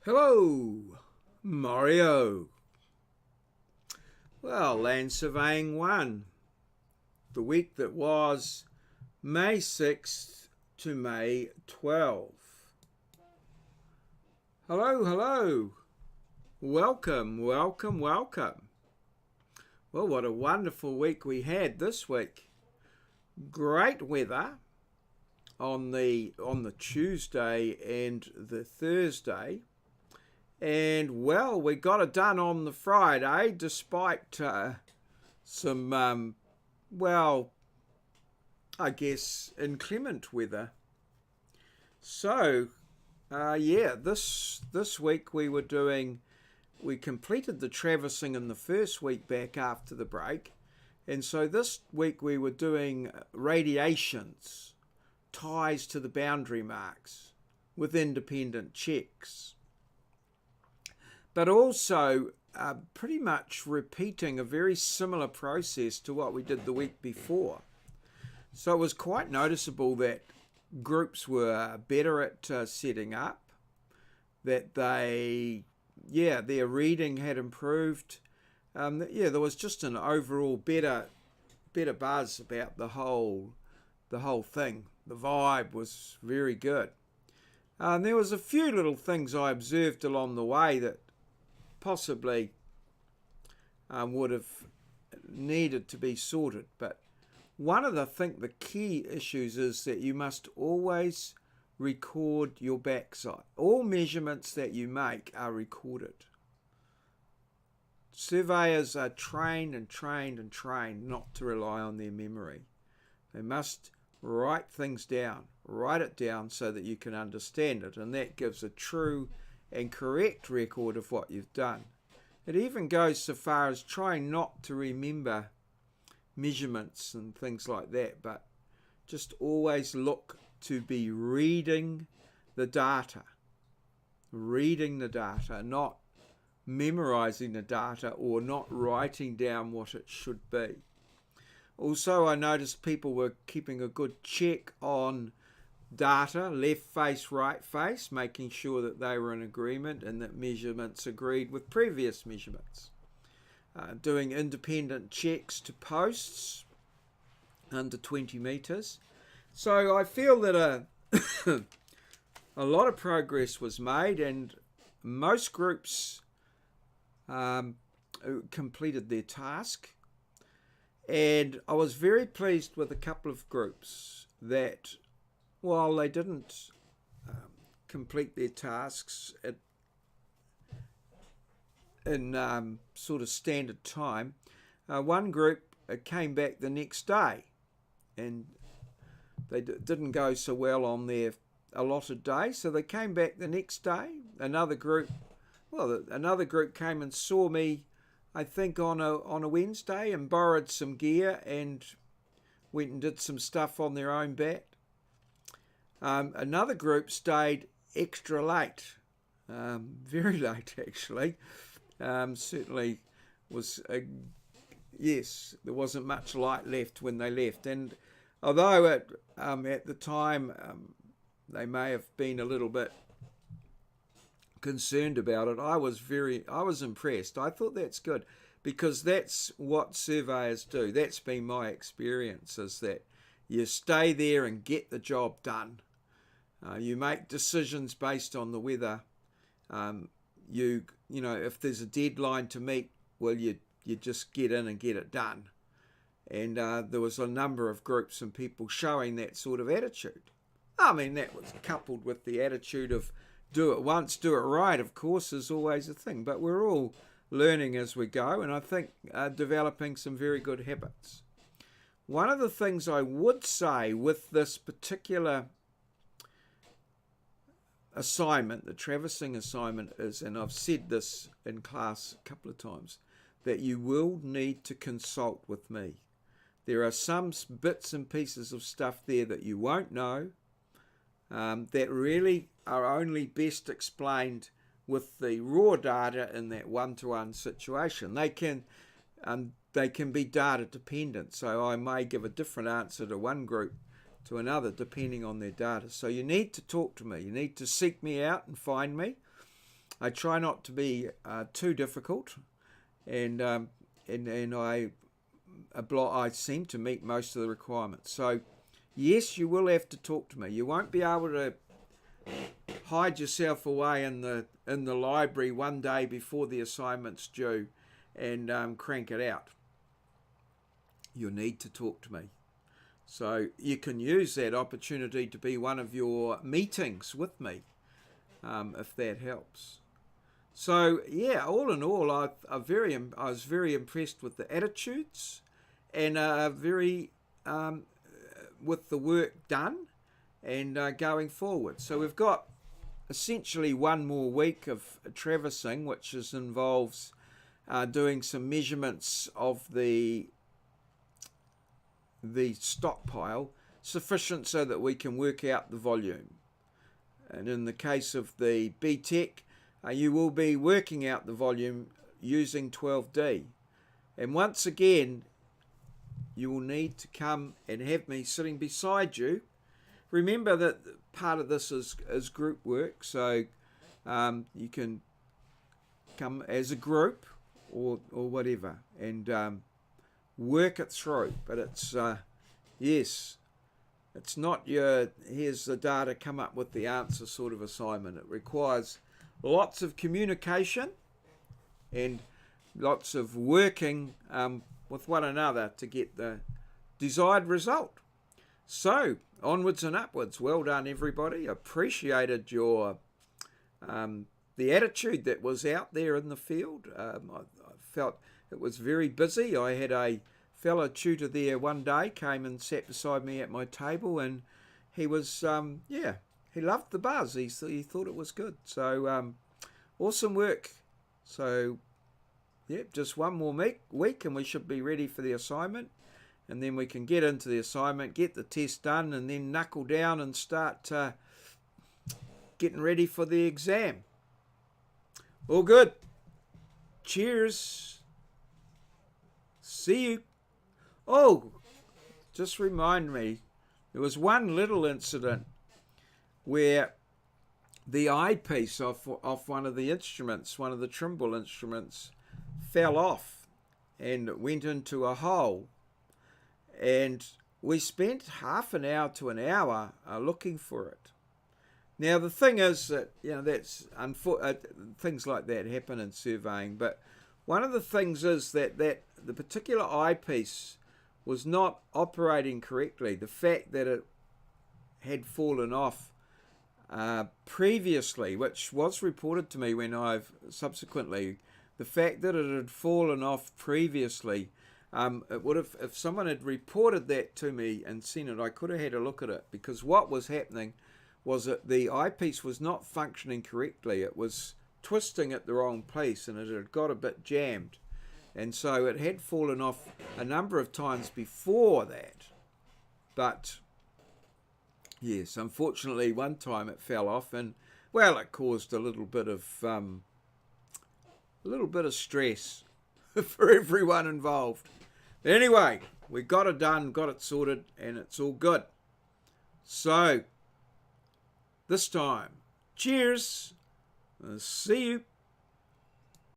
Hello, maurieos. Well, land surveying 1, the week that was May 6th to May 12th. Hello, hello. Welcome, welcome, welcome. Well, what a wonderful week we had this week. Great weather on the Tuesday and the Thursday. And, well, we got it done on the Friday despite some, I guess, inclement weather. So, this week we completed the traversing in the first week back after the break. And so this week we were doing radiations, ties to the boundary marks with independent checks. But also pretty much repeating a very similar process to what we did the week before. So it was quite noticeable that groups were better at setting up, that their reading had improved. There was just an overall better buzz about the whole thing. The vibe was very good. There was a few little things I observed along the way that possibly would have needed to be sorted, but one of the key issues is that you must always record your backside. All measurements that you make are recorded. Surveyors are trained not to rely on their memory. They must write it down so that you can understand it, and that gives a true and correct record of what you've done. It even goes so far as trying not to remember measurements and things like that, but just always look to be reading the data, not memorizing the data or not writing down what it should be. Also, I noticed people were keeping a good check on data, left face, right face, making sure that they were in agreement and that measurements agreed with previous measurements. Doing independent checks to posts under 20 metres. So I feel that a lot of progress was made, and most groups completed their task. And I was very pleased with a couple of groups that, while they didn't complete their tasks in sort of standard time, one group came back the next day, and they didn't go so well on their allotted day, so they came back the next day. Another group came and saw me, I think, on a Wednesday, and borrowed some gear and went and did some stuff on their own bat. Another group stayed extra late, very late actually. Certainly was, there wasn't much light left when they left. And although at the time they may have been a little bit concerned about it, I was impressed. I thought that's good, because that's what surveyors do. That's been my experience, is that you stay there and get the job done. You make decisions based on the weather. If there's a deadline to meet, well, you just get in and get it done. And there was a number of groups and people showing that sort of attitude. I mean, that was coupled with the attitude of do it once, do it right, of course, is always a thing. But we're all learning as we go, and I think developing some very good habits. One of the things I would say with this particular assignment, the traversing assignment, is, and I've said this in class a couple of times, that you will need to consult with me. There are some bits and pieces of stuff there that you won't know, that really are only best explained with the raw data in that one-to-one situation. They can be data dependent, so I may give a different answer to one group to another depending on their data. So you need to talk to me. You need to seek me out and find me. I try not to be too difficult, and I seem to meet most of the requirements. So yes, you will have to talk to me. You won't be able to hide yourself away in the library one day before the assignment's due and crank it out. You'll need to talk to me. So you can use that opportunity to be one of your meetings with me, if that helps. So yeah, all in all, I was very impressed with the attitudes, and very with the work done, and going forward. So we've got essentially one more week of traversing, which involves doing some measurements of the stockpile, sufficient so that we can work out the volume. And in the case of the BTEC, you will be working out the volume using 12D. And once again, you will need to come and have me sitting beside you. Remember that part of this is group work, so you can come as a group or whatever, and work it through. But it's yes, it's not your here's the data, come up with the answer sort of assignment. It requires lots of communication and lots of working with one another to get the desired result. So onwards and upwards. Well done, everybody. Appreciated your the attitude that was out there in the field. I felt it was very busy. I had a fellow tutor there one day, came and sat beside me at my table, and he was, he loved the buzz. He thought it was good. So awesome work. So, just one more week and we should be ready for the assignment. And then we can get into the assignment, get the test done, and then knuckle down and start getting ready for the exam. All good. Cheers. See you. Oh, just remind me, there was one little incident where the eyepiece off one of the instruments, one of the Trimble instruments, fell off and went into a hole. And we spent half an hour to an hour looking for it. Now, the thing is that, that's things like that happen in surveying. But one of the things is that the particular eyepiece was not operating correctly. The fact that it had fallen off previously, which was reported to me when I've subsequently, the fact that it had fallen off previously, it would have, if someone had reported that to me and seen it, I could have had a look at it, because what was happening was that the eyepiece was not functioning correctly. It was twisting at the wrong place, and it had got a bit jammed, and so it had fallen off a number of times before that. But yes, unfortunately, one time it fell off, and well, it caused a little bit of stress for everyone involved. Anyway, we got it done, got it sorted, and it's all good. So, this time, cheers, see you.